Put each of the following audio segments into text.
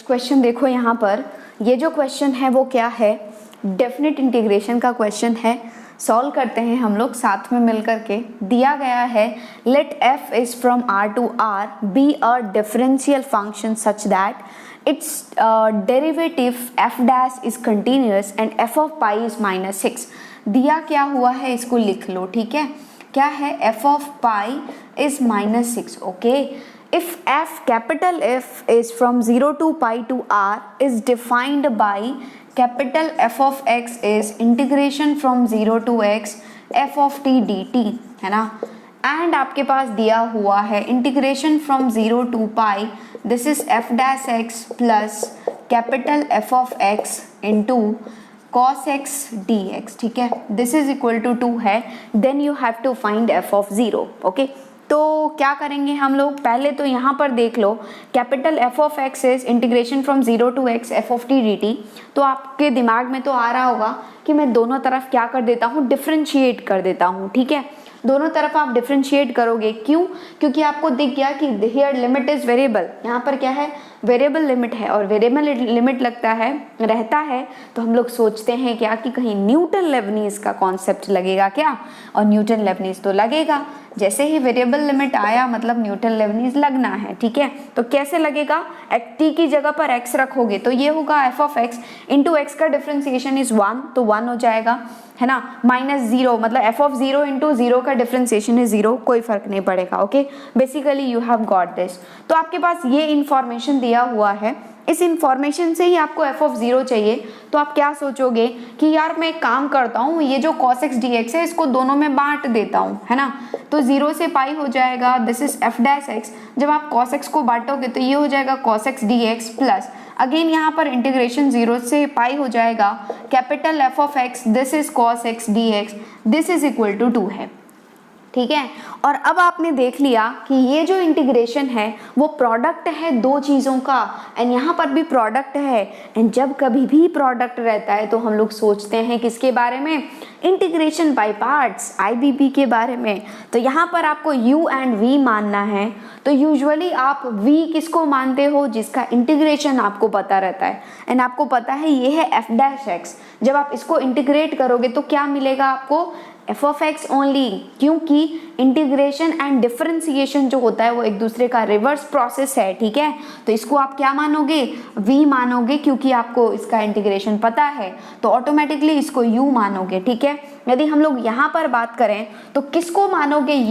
Question देखो यहाँ पर, ये जो क्वेश्चन है वो क्या है, डेफिनेट इंटीग्रेशन का क्वेश्चन है। सॉल्व करते हैं हम लोग साथ में मिलकर के। दिया गया है let f is from r to r be a differential function such that its derivative f dash is continuous and f of pi is -6। दिया क्या हुआ है इसको लिख लो, ठीक है। क्या है, f of pi is -6, okay. If f, capital F is from 0 to pi to r is defined by capital F of x is integration from 0 to x f of t dt, है ना। And आपके पास दिया हुआ है integration from 0 to pi, this is f dash x plus capital F of x into cos x dx, ठीक है। This is equal to 2 है, then you have to find f of 0, okay. तो क्या करेंगे हम लोग, पहले तो यहाँ पर देख लो capital F of x is integration from 0 to x f of t dt। तो आपके दिमाग में तो आ रहा होगा कि मैं दोनों तरफ क्या कर देता हूँ, डिफरेंशिएट कर देता हूँ, ठीक है। दोनों तरफ आप डिफरेंशिएट करोगे, क्यों, क्योंकि आपको दिख गया कि हियर लिमिट इज वेरिएबल, यहाँ पर क्या है, वेरिएबल लिमिट है, और वेरिएबल लिमिट रहता है तो हम लोग सोचते हैं क्या कि कहीं न्यूटन लेबनीज का कॉन्सेप्ट लगेगा क्या, और न्यूटन लेबनीज तो लगेगा। जैसे ही वेरिएबल लिमिट आया मतलब न्यूटन लेबनीज लगना है, ठीक है। तो कैसे लगेगा, t की जगह पर x रखोगे तो ये होगा f of x into x का डिफरेंशिएशन इज 1, तो 1 हो जाएगा, है ना। -0 मतलब f ऑफ 0 इंटू 0 का डिफरेंशिएशन इज 0, कोई फर्क नहीं पड़ेगा, okay. Basically you have got this. तो आपके पास ये इंफॉर्मेशन दिया हुआ है, इस इंफॉर्मेशन से ही आपको f ऑफ 0 चाहिए। तो आप क्या सोचोगे कि यार मैं एक काम करता हूँ, ये जो cos x dx है इसको दोनों में बांट देता हूँ, है ना। तो 0 से पाई हो जाएगा, this is f dash x। जब आप cos x को बांटोगे तो ये हो जाएगा cos x dx plus again यहाँ पर इंटीग्रेशन 0 से पाई हो जाएगा capital F of x, this is cos x dx, this is equal to 2 है, ठीक है। और अब आपने देख लिया कि ये जो इंटीग्रेशन है वो प्रोडक्ट है दो चीज़ों का, एंड यहाँ पर भी प्रोडक्ट है। एंड जब कभी भी प्रोडक्ट रहता है तो हम लोग सोचते हैं किसके बारे में, इंटीग्रेशन बाय पार्ट्स, IBP के बारे में। तो यहाँ पर आपको u एंड v मानना है, तो यूजुअली आप v किसको मानते हो, जिसका इंटीग्रेशन आपको पता रहता है। एंड आपको पता है ये है f डैश x। जब आप इसको इंटीग्रेट करोगे तो क्या मिलेगा आपको, f ऑफ x ओनली, क्योंकि इंटीग्रेशन एंड डिफरेंशिएशन जो होता है वो एक दूसरे का रिवर्स प्रोसेस है, ठीक है। तो इसको आप क्या मानोगे, v मानोगे, क्योंकि आपको इसका इंटीग्रेशन पता है, तो ऑटोमेटिकली इसको u मानोगे, ठीक है। यदि हम लोग यहाँ पर बात करें तो किसको मानोगे,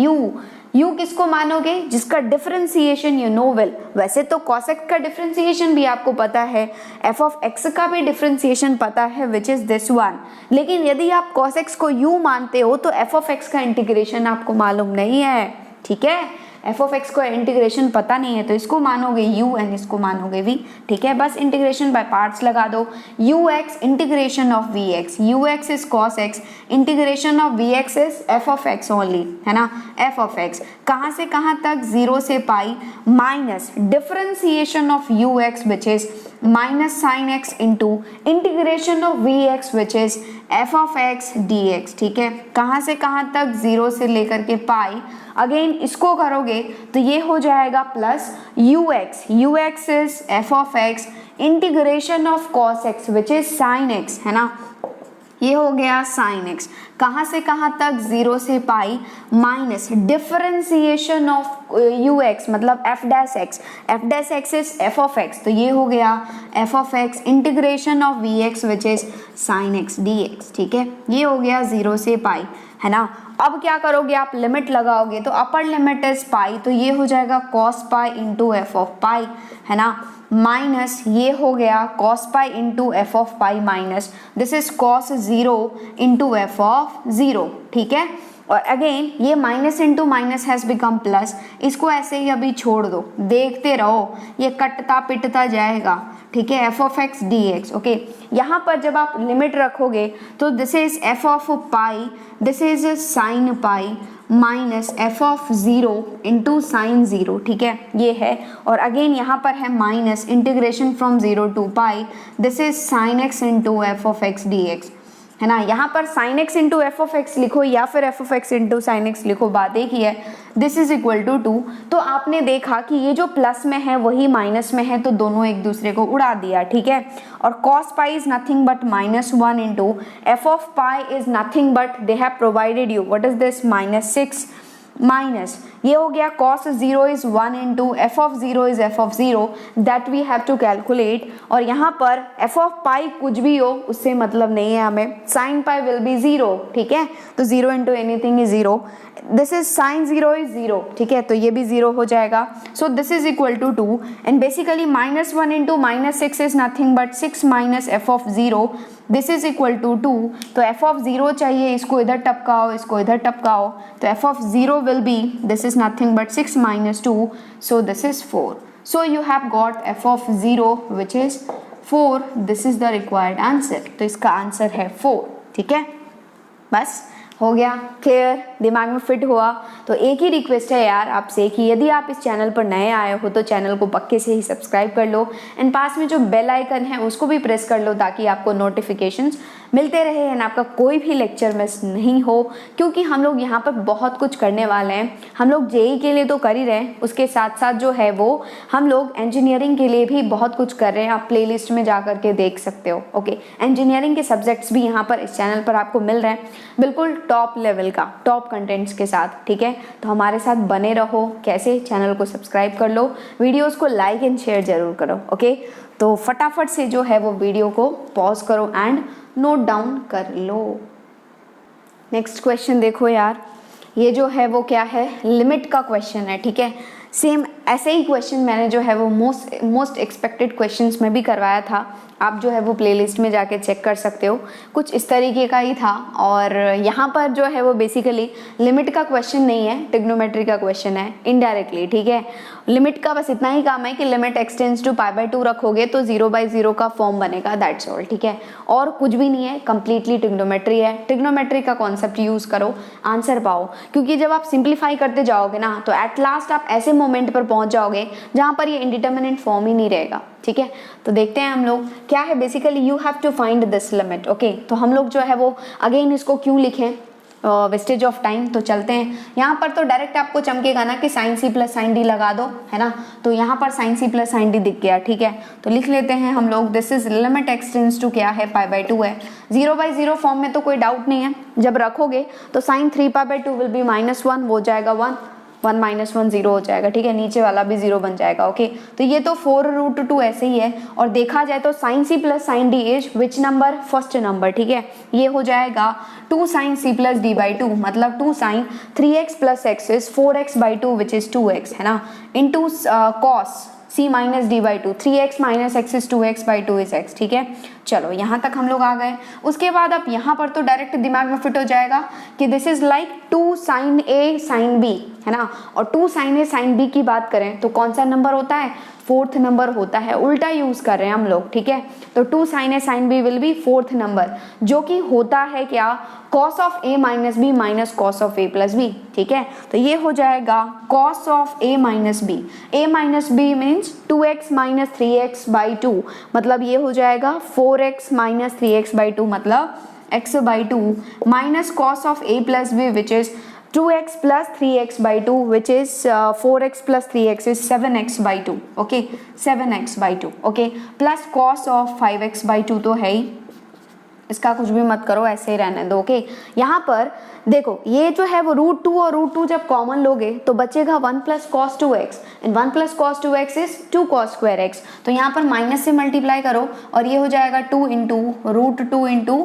u किसको मानोगे, जिसका डिफरेंशिएशन यू नो वेल। वैसे तो cos x का डिफरेंशिएशन भी आपको पता है, f ऑफ x का भी डिफरेंशिएशन पता है, विच इज दिस वन। लेकिन यदि आप cos x को u मानते हो तो f ऑफ x का इंटीग्रेशन आपको मालूम नहीं है, ठीक है। f ऑफ x को इंटीग्रेशन पता नहीं है तो इसको मानोगे u एंड इसको मानोगे v, ठीक है। बस इंटीग्रेशन बाय पार्ट्स लगा दो, ux integration of vx, ux is cos x, integration of vx is f of x only, है ना। f ऑफ x कहाँ से कहाँ तक, 0 से pi, minus differentiation of ux which is minus sine x into integration of vx which is f of x dx, ठीक है। कहाँ से कहाँ तक, 0 से लेकर के पाई। अगेन इसको करोगे तो ये हो जाएगा plus ux is f of x integration of cos x which is sine x, है ना। ये हो गया साइन x, कहाँ से कहाँ तक, 0 से pi, minus differentiation of ux मतलब f dash x is f of x, तो ये हो गया f of x integration of vx which is sine x dx, ठीक है। ये हो गया 0 से पाई, है ना। अब क्या करोगे आप, लिमिट लगाओगे तो अपर लिमिट इज पाई, तो ये हो जाएगा cos pi into f of pi, है ना, माइनस ये हो गया cos pi into f of pi minus this is cos 0 into f of 0, ठीक है। और अगेन ये minus into minus has become plus, इसको ऐसे ही अभी छोड़ दो, देखते रहो ये कटता पिटता जाएगा, ठीक है। f of x dx, okay. यहाँ पर जब आप लिमिट रखोगे तो this is f of pi, this is sine pi minus f of 0 into sine 0, ठीक है, ये है। और अगेन यहाँ पर है minus integration from 0 to pi, this is sine x into f of x dx। है ना। यहाँ पर sin x into f of x लिखो या फिर f of x into sine x लिखो, बात एक ही है। This is equal to 2। तो आपने देखा कि ये जो प्लस में है वही माइनस में है, तो दोनों एक दूसरे को उड़ा दिया, ठीक है। और cos pi is nothing but -1 into f of pi is nothing but they have provided you what is this -6 minus ये हो गया cos 0 is 1 into f of 0 is f of 0 that we have to calculate. और यहाँ पर F of पाई कुछ भी हो उससे मतलब नहीं है हमें, साइन पाई विल बी 0, ठीक है। तो 0 into anything is 0, this is sine 0 is 0, ठीक है। तो ये भी 0 हो जाएगा। So this is equal to 2 and basically -1 into -6 is nothing but 6 minus f of 0, this is equal to 2। तो एफ ऑफ 0 चाहिए, इसको इधर टपकाओ, इसको इधर टपकाओ, तो F of 0 will be this is nothing but 6 minus 2, so this is 4. So you have got f of 0 which is 4. This is the required answer. तो इसका answer है 4, ठीक है। बस हो गया क्लियर, दिमाग में फिट हुआ। तो एक ही रिक्वेस्ट है यार आपसे कि यदि आप इस चैनल पर नए आए हो तो चैनल को पक्के से ही सब्सक्राइब कर लो एंड पास में जो बेल आइकन है उसको भी प्रेस कर लो ताकि आपको नोटिफिकेशंस मिलते रहे एंड आपका कोई भी लेक्चर मिस नहीं हो, क्योंकि हम लोग यहाँ पर बहुत कुछ करने वाले हैं। हम लोग जेई के लिए तो कर ही रहे हैं, उसके साथ साथ जो है वो हम लोग इंजीनियरिंग के लिए भी बहुत कुछ कर रहे हैं। आप प्लेलिस्ट में जा करके देख सकते हो। ओके, इंजीनियरिंग के सब्जेक्ट्स भी यहाँ पर इस चैनल पर आपको मिल रहे हैं, बिल्कुल टॉप लेवल का, टॉप कंटेंट्स के साथ, ठीक है। तो हमारे साथ बने रहो। कैसे? चैनल को सब्सक्राइब कर लो, वीडियोस को लाइक एंड शेयर जरूर करो। ओके, तो फटाफट से जो है वो वीडियो को पॉज करो एंड नोट डाउन कर लो। नेक्स्ट क्वेश्चन देखो यार, ये जो है वो क्या है, लिमिट का क्वेश्चन है, ठीक है। सेम ऐसे ही क्वेश्चन मैंने जो है वो मोस्ट एक्सपेक्टेड क्वेश्चंस में भी करवाया था। आप जो है वो प्लेलिस्ट में जाके चेक कर सकते हो, कुछ इस तरीके का ही था। और यहाँ पर जो है वो बेसिकली लिमिट का क्वेश्चन नहीं है, ट्रिग्नोमेट्री का क्वेश्चन है इनडायरेक्टली, ठीक है। लिमिट का बस इतना ही काम है कि लिमिट एक्सटेंड्स टू π/2 रखोगे तो 0/0 का फॉर्म बनेगा, दैट्स ऑल, ठीक है। और कुछ भी नहीं है, कंप्लीटली ट्रिग्नोमेट्री है। ट्रिग्नोमेट्री का कॉन्सेप्ट यूज करो, आंसर पाओ, क्योंकि जब आप सिंप्लीफाई करते जाओगे ना तो एट लास्ट आप ऐसे मोमेंट पर पहुंच जाओगे जहां पर ये इंडिटरमिनेंट फॉर्म ही नहीं रहेगा, ठीक है। तो देखते हैं हम लोग क्या है। Basically you have to find this limit. Okay, तो हम लोग जो है वो अगेन इसको क्यों लिखें, वेस्टेज ऑफ टाइम। तो चलते हैं, यहाँ पर तो डायरेक्ट आपको चमकेगा ना कि sin c plus sin d लगा दो, है ना। तो यहाँ पर sin c plus sin d दिख गया, ठीक है। तो लिख लेते हैं हम लोग, this is limit extends to क्या है, π/2 है। 0/0 फॉर्म में तो कोई डाउट नहीं है, जब रखोगे तो sin 3π/2 विल बी -1, वो हो जाएगा 1 -1 0 हो जाएगा, ठीक है। नीचे वाला भी 0 बन जाएगा। ओके, तो ये तो 4√2 ऐसे ही है। और देखा जाए तो sin c plus sin d is which number, first number, ठीक है। ये हो जाएगा 2 sin c प्लस d/2, मतलब 2 sin 3x plus x is 4x/2 which is 2x, है ना, into cos c minus d/2, 3x minus x is 2x/2 is x, ठीक है। चलो यहाँ तक हम लोग आ गए। उसके बाद अब यहाँ पर तो डायरेक्ट दिमाग में फिट हो जाएगा कि this is like 2 sin a sin b, है ना। और 2 sin a sin b की बात करें तो कौन सा नंबर होता है, 4th नंबर होता है। उल्टा यूज कर रहे हैं हम लोग, ठीक है। तो 2 sin a sin b will be 4th number, जो कि होता है क्या, cos of a minus b minus cos of a plus b, ठीक है। तो ये हो जाएगा cos of a minus b, a minus b means 2x minus 3x/2, मतलब ये हो जाएगा 4x माइनस 3x/2, मतलब x/2 minus cos of a plus b which is 2x plus 3x/2 which is 4x plus 3x is 7x/2, okay, 7x/2, okay, plus cos of 5x/2 तो है ही, इसका कुछ भी मत करो, ऐसे ही रहने दो। ओके, यहाँ पर देखो ये जो है वो √2 और √2 जब कॉमन लोगे तो बचेगा 1 plus cos 2x and 1 plus cos 2x is 2 cos square x। तो यहाँ पर माइनस से मल्टीप्लाई करो और ये हो जाएगा 2 into √2 into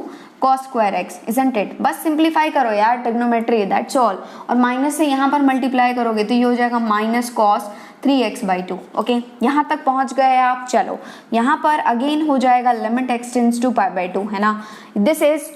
cos square x, isn't it? बस सिंप्लीफाई करो यार, ट्रिग्नोमेट्री, दैट्स ऑल। और माइनस से यहाँ पर मल्टीप्लाई करोगे तो ये हो जाएगा माइनस cos 3x/2। ओके, यहाँ तक पहुँच गए आप। चलो यहाँ पर अगेन हो जाएगा लिमिट एक्सटेंड्स टू π/2, है ना। दिस इज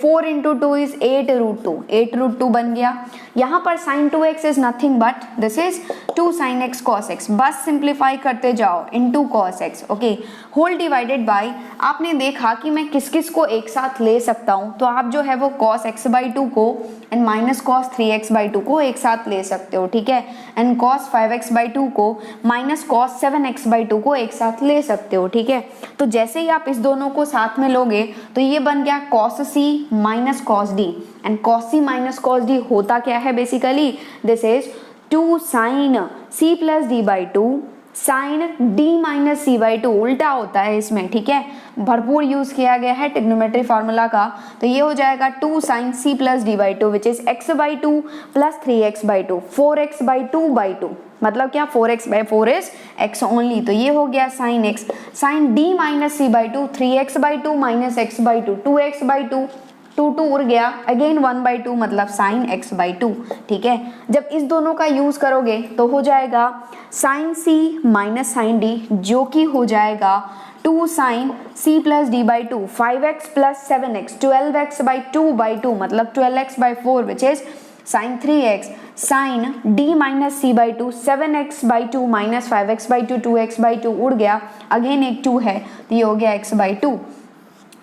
4 इंटू 2 इज 8√2, 8√2 बन गया। यहाँ पर sin 2x is nothing but this is 2 sin x cos x, बस सिंप्लीफाई करते जाओ, into cos x, okay, whole divided by, आपने देखा कि मैं किस किस को एक साथ ले सकता हूँ, तो आप जो है वो cos x/2 को एंड माइनस cos 3x/2 को एक साथ ले सकते हो, ठीक है। एंड cos 5x/2 को माइनस cos 7x/2 को एक साथ ले सकते हो, ठीक है। तो जैसे ही आप इस दोनों को साथ में लोगे तो ये बन गया cos c minus cos d, and cos c minus cos d होता क्या है basically, this is 2 sin c plus d by 2 sine d minus c by 2, उल्टा होता है इसमें, ठीक है, भरपूर यूज किया गया है ट्रिग्नोमेट्री फार्मूला का। तो ये हो जाएगा 2 sin c plus d by 2 which is x by 2 plus 3x by 2, 4x by 2 by 2, मतलब क्या 4x by 4 is x only. तो ये हो गया sin x, sine d minus c by 2, 3x by 2 minus x by 2, 2x by 2, 2 उड़ गया, again 1/2 मतलब sign x by 2, ठीक है। जब इस दोनों का यूज करोगे तो हो जाएगा sine c minus sine d, जो कि हो जाएगा 2 sine c plus d by 2, 5x plus 7x, 12x by 2 by 2 मतलब 12x by 4 which is sine 3x, sine d minus c by 2, 7x by 2 minus 5x by 2, 2x by 2 उड़ गया, again एक 2 है तो ये हो गया x बाई 2,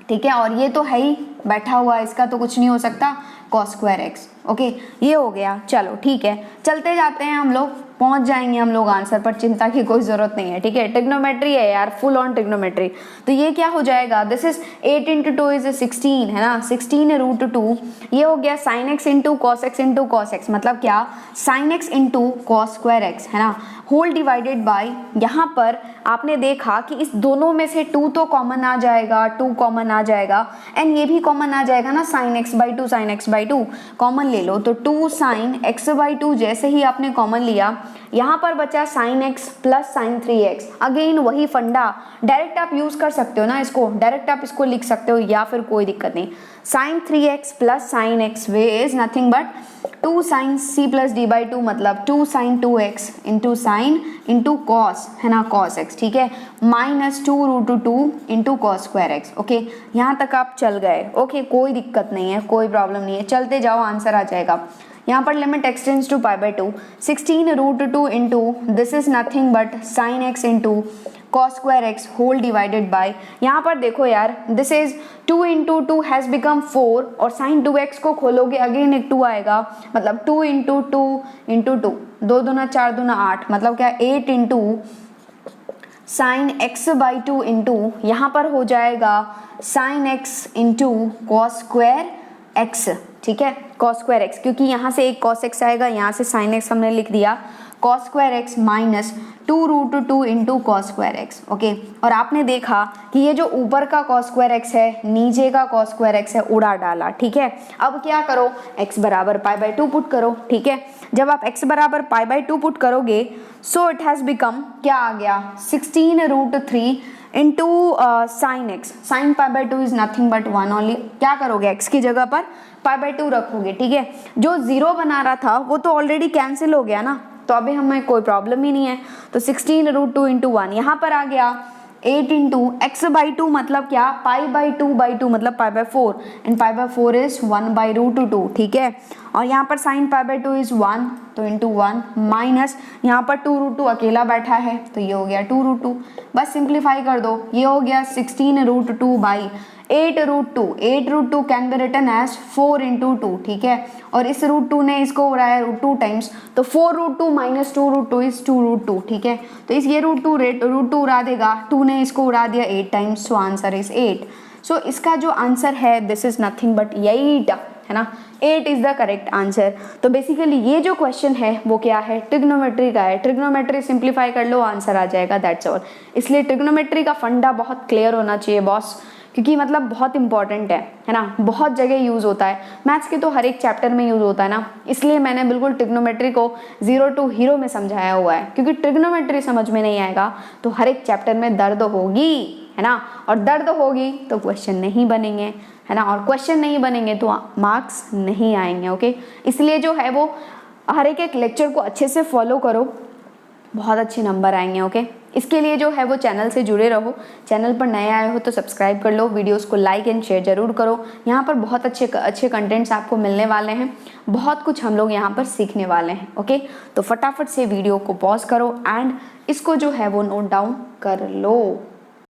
ठीक है। और ये तो है ही बैठा हुआ, इसका तो कुछ नहीं हो सकता, cos स्क्वायर x, ओके ये हो गया। चलो ठीक है, चलते जाते हैं हम लोग, पहुंच जाएंगे हम लोग आंसर पर, चिंता की कोई जरूरत नहीं है, ठीक है। ट्रिग्नोमेट्री है यार, फुल ऑन ट्रिग्नोमेट्री। तो ये क्या हो जाएगा, दिस इज 8 इंटू 2 इज 16 है ना, 16 रूट 2, ये हो गया sign x into cos x into cos x, मतलब क्या sign x into cos square x है ना, होल डिवाइडेड बाय, यहाँ पर आपने देखा कि इस दोनों में से 2 तो कॉमन आ जाएगा, 2 कॉमन आ जाएगा, एंड ये भी कॉमन आ जाएगा ना, sine x by 2, sine x by 2 common ले लो, तो 2 साइन एक्स बाई 2 जैसे ही आपने कॉमन लिया, यहाँ पर बचा sine x plus sign 3x, again वही फंडा, डायरेक्ट आप यूज कर सकते हो ना इसको, डायरेक्ट आप इसको लिख सकते हो या फिर कोई दिक्कत नहीं, sine 3x plus sine x way is nothing but 2 sine c plus d by 2 मतलब 2 sine 2x into sine into cos है ना, cos x, ठीक है, minus 2 root 2 into cos square x, okay यहाँ तक आप चल गए, ओके कोई दिक्कत नहीं है, कोई प्रॉब्लम नहीं है, चलते जाओ आंसर आ जाएगा। यहाँ पर limit extends to pi by 2, 16 root 2 into this is nothing but sine x into cos square x whole divided by, यहाँ पर देखो यार this is 2 into 2 has become 4, और साइन 2x को खोलोगे अगेन एक 2 आएगा, मतलब 2 इंटू 2 इंटू 2, 2 दूना 4 दूना 8, मतलब क्या 8 into sine x by 2 into यहाँ पर हो जाएगा sine x into cos square x, ठीक है, cos स्क्वायर एक्स, क्योंकि यहाँ से एक cos x आएगा, यहाँ से sin x हमने लिख दिया, cos square x minus 2 root 2 into cos square x, okay. और आपने देखा कि ये जो ऊपर का cos स्क्वायर एक्स है, नीचे का cos स्क्वायर एक्स है, उड़ा डाला, ठीक है। अब क्या करो, x बराबर पाई बाई 2 पुट करो, ठीक है। जब आप x बराबर पाई बाई 2 पुट करोगे, सो इट हैज बिकम क्या आ गया 16 root 3 into sine x, sine pi by 2 is nothing but 1 only, क्या करोगे x की जगह पर पाई बाई 2 रखोगे, ठीक है। जो 0 बना रहा था वो तो ऑलरेडी कैंसिल हो गया ना, तो अभी हमें कोई प्रॉब्लम ही नहीं है, तो 16 रूट 2 इंटू 1 यहाँ पर आ गया 8 इंटू एक्स बाई 2 मतलब क्या पाई बाई 2 बाई 2 मतलब pi by 4, and pi by 4 is 1 by root 2, ठीक है। और यहाँ पर साइन पाई बाई 2 इज 1, तो इंटू 1 माइनस यहाँ पर 2 रूट 2 अकेला बैठा है, तो ये हो गया 2 रूट 2, बस सिंप्लीफाई कर दो, ये हो गया 16 root 2 by 8 root 2, 8 root 2 can be written as 4 into 2, ठीक है। और इस रूट 2 ने इसको उड़ाया रूट 2 टाइम्स, तो 4 root 2 minus 2 root 2 is 2 root 2, ठीक है। तो इस ये रूट 2 उड़ा देगा, 2 ने इसको उड़ा दिया 8 टाइम्स, सो आंसर इज 8। सो इसका जो आंसर है दिस इज नथिंग बट 8 है ना, 8 इज द करेक्ट आंसर। तो बेसिकली ये जो क्वेश्चन है वो क्या है, ट्रिग्नोमेट्री का है, ट्रिग्नोमेट्री सिंप्लीफाई कर लो आंसर आ जाएगा, दैट्स ऑल। इसलिए ट्रिग्नोमेट्री का फंडा बहुत क्लियर होना चाहिए बॉस, क्योंकि मतलब बहुत इंपॉर्टेंट है ना, बहुत जगह यूज़ होता है, मैथ्स के तो हर एक चैप्टर में यूज़ होता है ना, इसलिए मैंने बिल्कुल ट्रिग्नोमेट्री को 0 टू हीरो में समझाया हुआ है, क्योंकि ट्रिग्नोमेट्री समझ में नहीं आएगा तो हर एक चैप्टर में दर्द होगी, है ना, और दर्द होगी तो क्वेश्चन नहीं बनेंगे, है ना, और क्वेश्चन नहीं बनेंगे तो मार्क्स नहीं आएंगे, ओके। इसलिए जो है वो हर एक लेक्चर को अच्छे से फॉलो करो, बहुत अच्छे नंबर आएंगे, ओके। इसके लिए जो है वो चैनल से जुड़े रहो, चैनल पर नए आए हो तो सब्सक्राइब कर लो, वीडियोस को लाइक एंड शेयर जरूर करो, यहाँ पर बहुत अच्छे कंटेंट्स आपको मिलने वाले हैं, बहुत कुछ हम लोग यहाँ पर सीखने वाले हैं, ओके। तो फटाफट से वीडियो को पॉज करो एंड इसको जो है वो नोट डाउन कर लो।